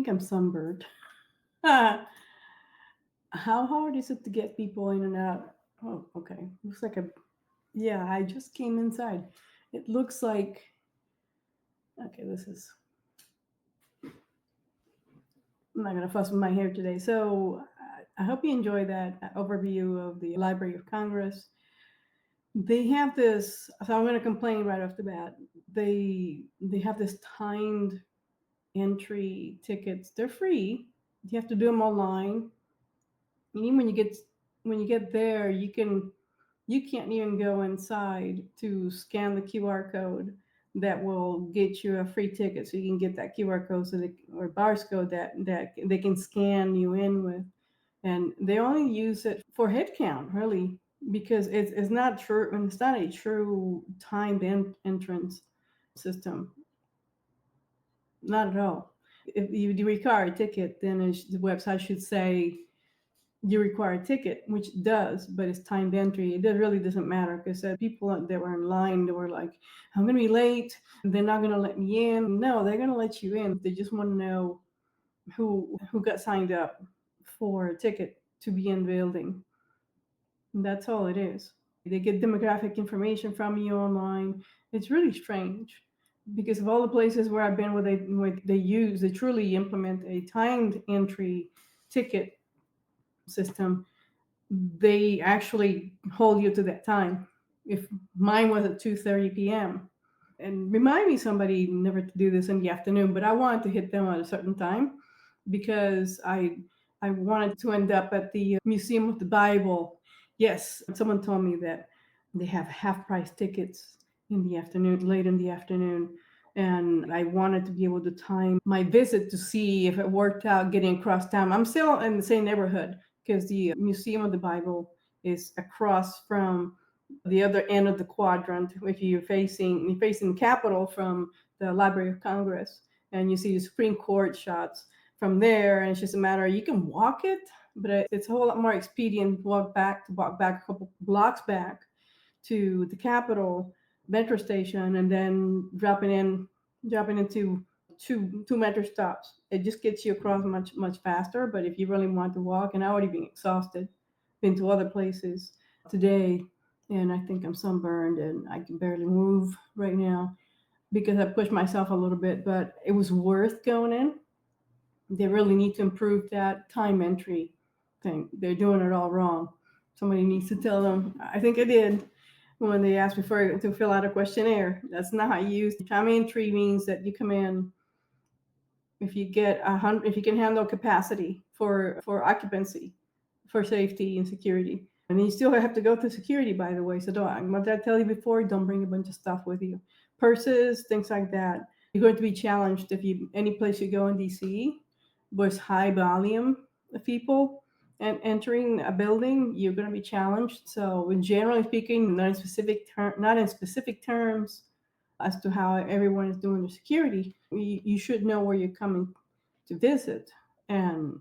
I'm sunburned. How hard is it to get people in and out? Oh, okay. Looks like a, yeah, I just came inside. It looks like, okay, this is, I'm not going to fuss with my hair today. So I hope you enjoy that overview of the Library of Congress. They have this, so I'm going to complain right off the bat. They have this timed entry tickets. They're free. You have to do them online. And even when you get there, you can't even go inside to scan the QR code that will get you a free ticket. So you can get that QR code or barcode that they can scan you in with. And they only use it for head count, really, because it's not true, and it's not a true timed entrance system, not at all. If you require a ticket, then the website should say you require a ticket, which it does, but it's timed entry. It really doesn't matter because people that were in line, they were like, I'm going to be late. They're not going to let me in. No, they're going to let you in. They just want to know who got signed up for a ticket to be in the building. And that's all it is. They get demographic information from you online. It's really strange because of all the places where I've been they truly implement a timed entry ticket system. They actually hold you to that time. If mine was at 2:30 p.m. and remind me somebody never to do this in the afternoon, but I wanted to hit them at a certain time because I wanted to end up at the Museum of the Bible. Yes, someone told me that they have half price tickets in the afternoon, late in the afternoon. And I wanted to be able to time my visit to see if it worked out getting across town. I'm still in the same neighborhood because the Museum of the Bible is across from the other end of the quadrant. If you're facing the Capitol from the Library of Congress, and you see the Supreme Court shots from there, and it's just a matter you can walk it, but it's a whole lot more expedient to walk back a couple blocks back to the Capitol metro station, and then dropping into two metro stops. It just gets you across much faster. But if you really want to walk, and I already been exhausted, been to other places today, and I think I'm sunburned and I can barely move right now because I pushed myself a little bit. But it was worth going in. They really need to improve that time entry thing. They're doing it all wrong. Somebody needs to tell them. I think I did when they asked me to fill out a questionnaire. That's not how you use time entry. Means that you come in if you get 100, if you can handle capacity for occupancy, for safety and security. And you still have to go through security, by the way. So don't. What did I tell you before? Don't bring a bunch of stuff with you, purses, things like that. You're going to be challenged if you any place you go in DC with high volume of people and entering a building, you're going to be challenged. So, generally speaking, not in specific terms as to how everyone is doing their security, you should know where you're coming to visit and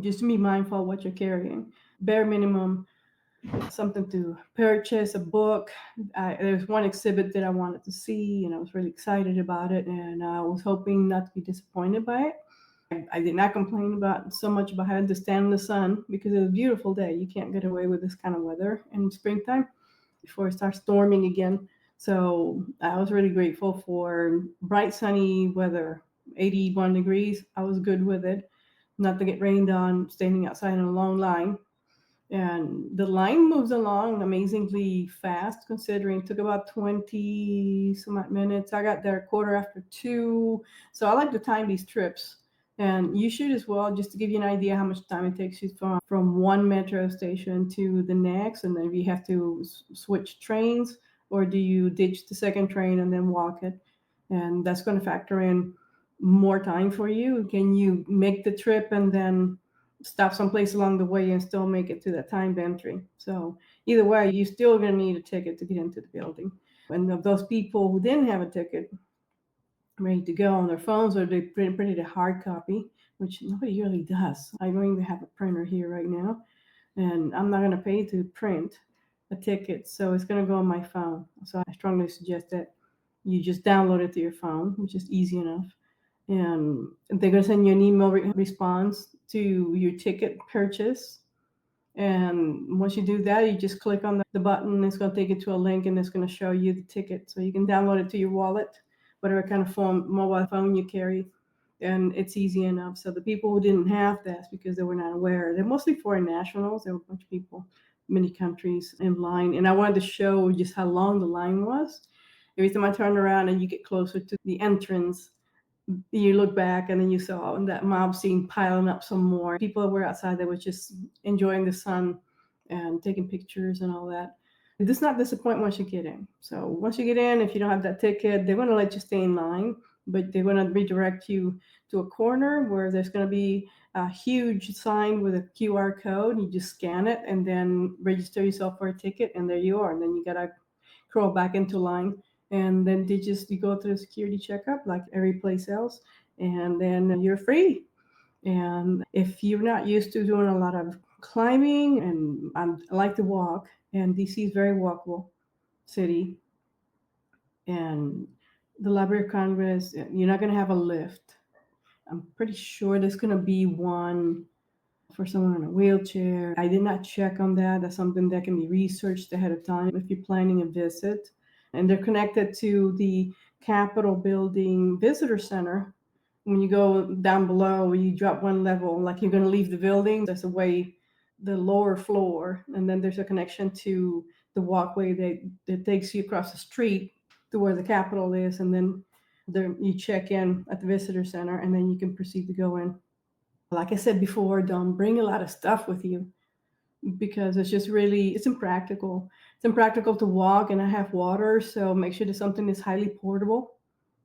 just be mindful of what you're carrying. Bare minimum, something to purchase, a book. There's one exhibit that I wanted to see, and I was really excited about it, and I was hoping not to be disappointed by it. I did not complain so much about having to stand in the sun because it was a beautiful day. You can't get away with this kind of weather in springtime before it starts storming again. So I was really grateful for bright, sunny weather, 81 degrees. I was good with it. Not to get rained on, standing outside in a long line. And the line moves along amazingly fast, considering it took about 20 some odd minutes. I got there 2:15. So I like to time these trips. And you should as well, just to give you an idea how much time it takes you from one metro station to the next. And then if you have to switch trains, or do you ditch the second train and then walk it? And that's going to factor in more time for you. Can you make the trip and then stop someplace along the way and still make it to that timed entry? So either way, you're still going to need a ticket to get into the building. And of those people who didn't have a ticket ready to go on their phones, or they printed a hard copy, which nobody really does. I don't even have a printer here right now, and I'm not going to pay to print a ticket, so it's going to go on my phone. So I strongly suggest that you just download it to your phone, which is easy enough, and they're going to send you an email response to your ticket purchase. And once you do that, you just click on the button. It's going to take you to a link, and it's going to show you the ticket. So you can download it to your wallet, whatever kind of phone, mobile phone you carry. And it's easy enough. So the people who didn't have that because they were not aware, they're mostly foreign nationals. There were a bunch of people, many countries in line. And I wanted to show just how long the line was. Every time I turned around and you get closer to the entrance, you look back and then you saw that mob scene piling up some more. People that were outside that were just enjoying the sun and taking pictures and all that. It does not disappoint once you get in. So once you get in, if you don't have that ticket, they're going to let you stay in line, but they're going to redirect you to a corner where there's going to be a huge sign with a QR code. You just scan it and then register yourself for a ticket, and there you are. And then you got to crawl back into line, and then you go through the security checkup like every place else, and then you're free. And if you're not used to doing a lot of climbing, and I like to walk, and DC is very walkable city, and the Library of Congress, you're not going to have a lift. I'm pretty sure there's going to be one for someone in a wheelchair. I did not check on that. That's something that can be researched ahead of time if you're planning a visit. And they're connected to the Capitol Building Visitor Center. When you go down below, you drop one level, like you're going to leave the building. There's a way, the lower floor, and then there's a connection to the walkway that takes you across the street to where the Capitol is. And then there, you check in at the Visitor Center, and then you can proceed to go in. Like I said before, don't bring a lot of stuff with you because it's impractical. It's impractical to walk and not have water. So make sure that something is highly portable,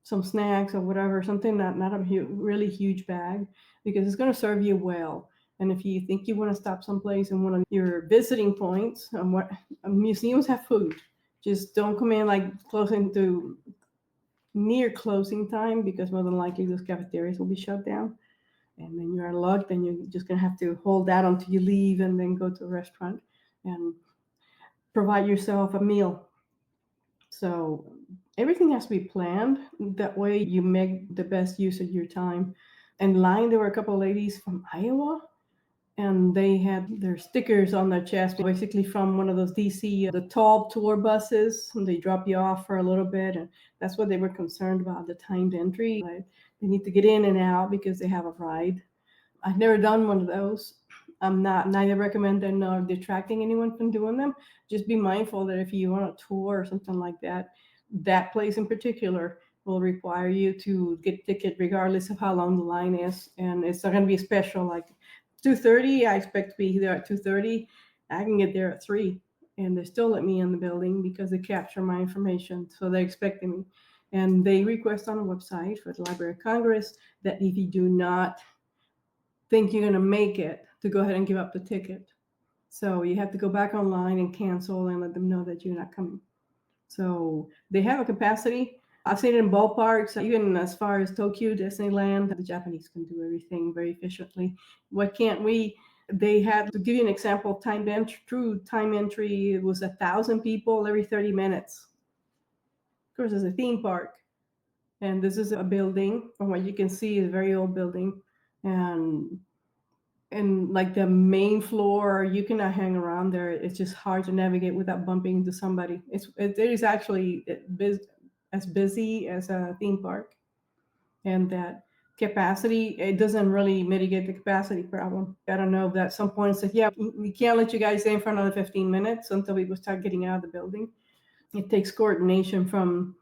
some snacks or whatever, something not a really huge bag, because it's going to serve you well. And if you think you want to stop someplace and one of your visiting points, what museums have food. Just don't come in like closing to near closing time, because more than likely those cafeterias will be shut down, and then you're locked, and you're just going to have to hold that until you leave and then go to a restaurant and provide yourself a meal. So everything has to be planned. That way you make the best use of your time. In line, there were a couple of ladies from Iowa, and they had their stickers on their chest, basically from one of those DC, the tall tour buses, and they drop you off for a little bit. And that's what they were concerned about, the timed entry. Like, they need to get in and out because they have a ride. I've never done one of those. I'm not neither recommending nor detracting anyone from doing them. Just be mindful that if you want a tour or something like that, that place in particular will require you to get a ticket regardless of how long the line is. And it's not going to be special like 2:30. I expect to be there at 2:30. I can get there at 3, and they still let me in the building because they capture my information. So they're expecting me. And they request on the website for the Library of Congress that if you do not think you're going to make it, to go ahead and give up the ticket. So you have to go back online and cancel and let them know that you're not coming. So they have a capacity. I've seen it in ballparks, even as far as Tokyo, Disneyland. The Japanese can do everything very efficiently. What can't we? They had, to give you an example, true time entry, it was 1,000 people every 30 minutes. Of course, it's a theme park. And this is a building, from what you can see, is a very old building. And like the main floor, you cannot hang around there. It's just hard to navigate without bumping into somebody. It is actually as busy as a theme park, and that capacity, it doesn't really mitigate the capacity problem. I don't know if at some point said, yeah, we can't let you guys stay in for another 15 minutes until people start getting out of the building. It takes coordination from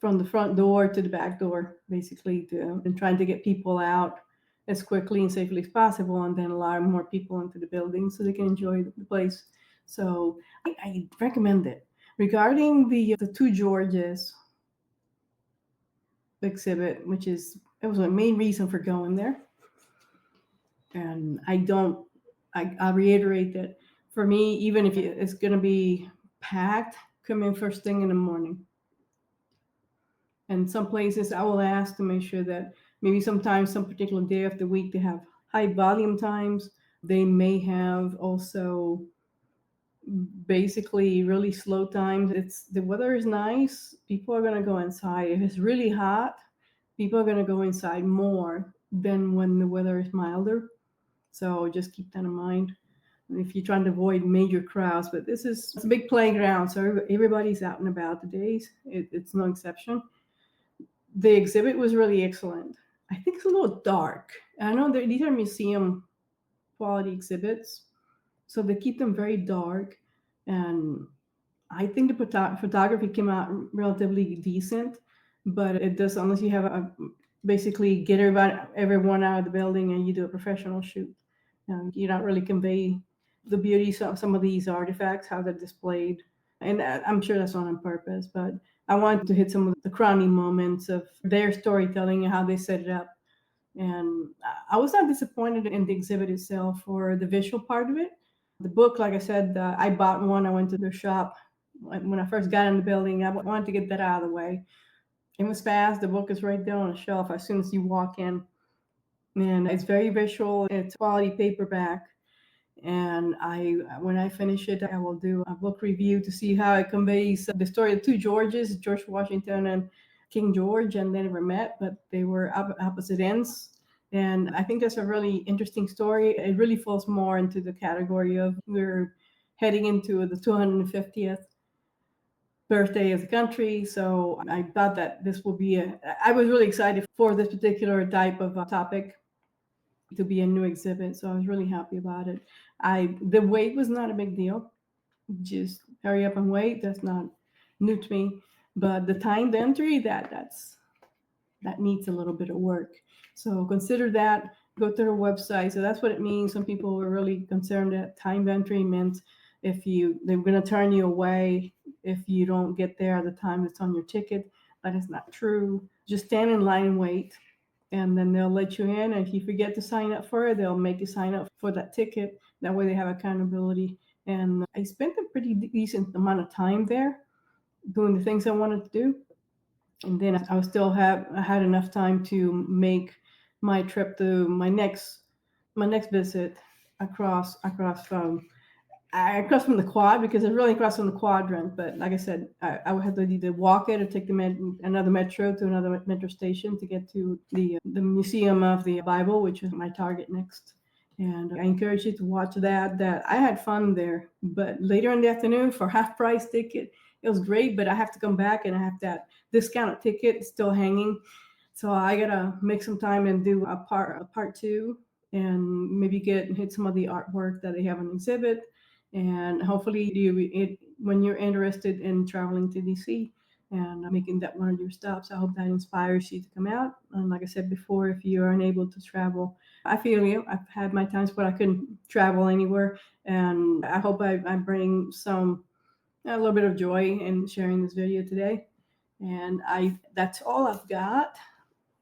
the front door to the back door, basically, and trying to get people out as quickly and safely as possible, and then allow more people into the building so they can enjoy the place. So I recommend it. Regarding the Two Georges exhibit, which it was a main reason for going there, and I'll reiterate that for me, even if it's going to be packed, come in first thing in the morning. And some places I will ask to make sure that maybe sometimes some particular day of the week they have high volume times. They may have also basically really slow times. The weather is nice. People are going to go inside. If it's really hot, people are going to go inside more than when the weather is milder. So just keep that in mind if you're trying to avoid major crowds. But it's a big playground, so everybody's out and about today. It's no exception. The exhibit was really excellent. I think it's a little dark. I know that these are museum quality exhibits, so they keep them very dark. And I think the photography came out relatively decent, but it does, unless you have basically get everyone out of the building and you do a professional shoot. You don't really convey the beauty of some of these artifacts, how they're displayed. And I'm sure that's not on purpose, but I wanted to hit some of the crowning moments of their storytelling and how they set it up. And I was not disappointed in the exhibit itself or the visual part of it. The book, like I said, I bought one. I went to the shop when I first got in the building. I wanted to get that out of the way. It was fast. The book is right there on the shelf as soon as you walk in. And it's very visual. It's quality paperback. And when I finish it, I will do a book review to see how it conveys the story of two Georges, George Washington and King George, and they never met, but they were opposite ends. And I think that's a really interesting story. It really falls more into the category of we're heading into the 250th birthday of the country. So I thought that this will be I was really excited for this particular type of topic to be a new exhibit. So I was really happy about it. The wait was not a big deal. Just hurry up and wait. That's not new to me. But the timed entry, that needs a little bit of work. So consider that. Go to their website. So that's what it means. Some people were really concerned that timed entry meant they're going to turn you away if you don't get there at the time that's on your ticket. That is not true. Just stand in line and wait, and then they'll let you in. And if you forget to sign up for it, they'll make you sign up for that ticket. That way they have accountability. And I spent a pretty decent amount of time there doing the things I wanted to do. And then I had enough time to make my trip to my next visit across from the quad, because it's really across from the quadrant. But like I said, I would have to either walk it or take another metro to another metro station to get to the Museum of the Bible, which is my target next. And I encourage you to watch that. I had fun there. But later in the afternoon for half price ticket, it was great. But I have to come back and I have that discounted ticket still hanging. So I gotta make some time and do a part two, and maybe hit some of the artwork that they have on the exhibit. And hopefully when you're interested in traveling to DC and making that one of your stops, I hope that inspires you to come out. And like I said before, if you are unable to travel, I feel you. I've had my times where I couldn't travel anywhere, and I hope I bring a little bit of joy in sharing this video today. And that's all I've got.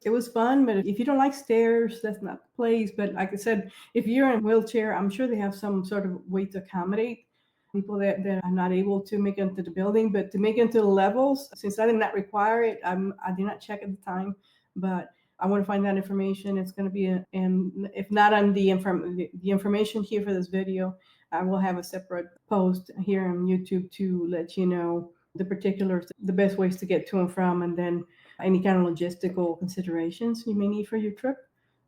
It was fun, but if you don't like stairs, that's not the place. But like I said, if you're in a wheelchair, I'm sure they have some sort of way to accommodate people that are not able to make it into the building. But to make it into the levels, since I did not require it, I did not check at the time. But I want to find that information. It's going to be, and if not on the information here for this video, I will have a separate post here on YouTube to let you know the particulars, the best ways to get to and from, and then any kind of logistical considerations you may need for your trip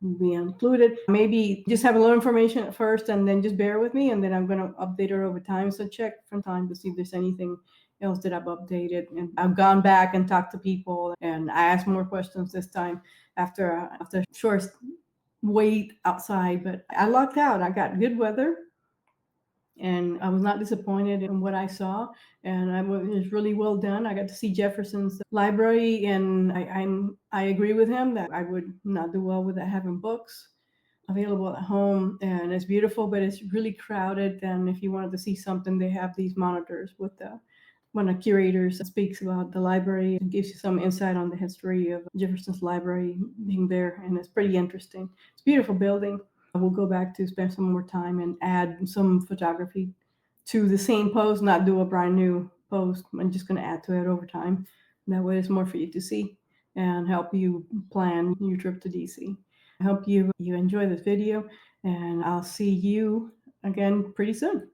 will be included. Maybe just have a little information at first and then just bear with me, and then I'm going to update it over time. So check from time to see if there's anything else that I've updated. And I've gone back and talked to people, and I asked more questions this time after a short wait outside. But I lucked out. I got good weather, and I was not disappointed in what I saw, and it was really well done. I got to see Jefferson's library, and I agree with him that I would not do well with having books available at home. And it's beautiful, but it's really crowded. And if you wanted to see something, they have these monitors with one of the curators speaks about the library and gives you some insight on the history of Jefferson's library being there, and it's pretty interesting. It's a beautiful building. We'll go back to spend some more time and add some photography to the same post, not do a brand new post. I'm just going to add to it over time. That way it's more for you to see and help you plan your trip to DC. I hope you enjoy this video, and I'll see you again pretty soon.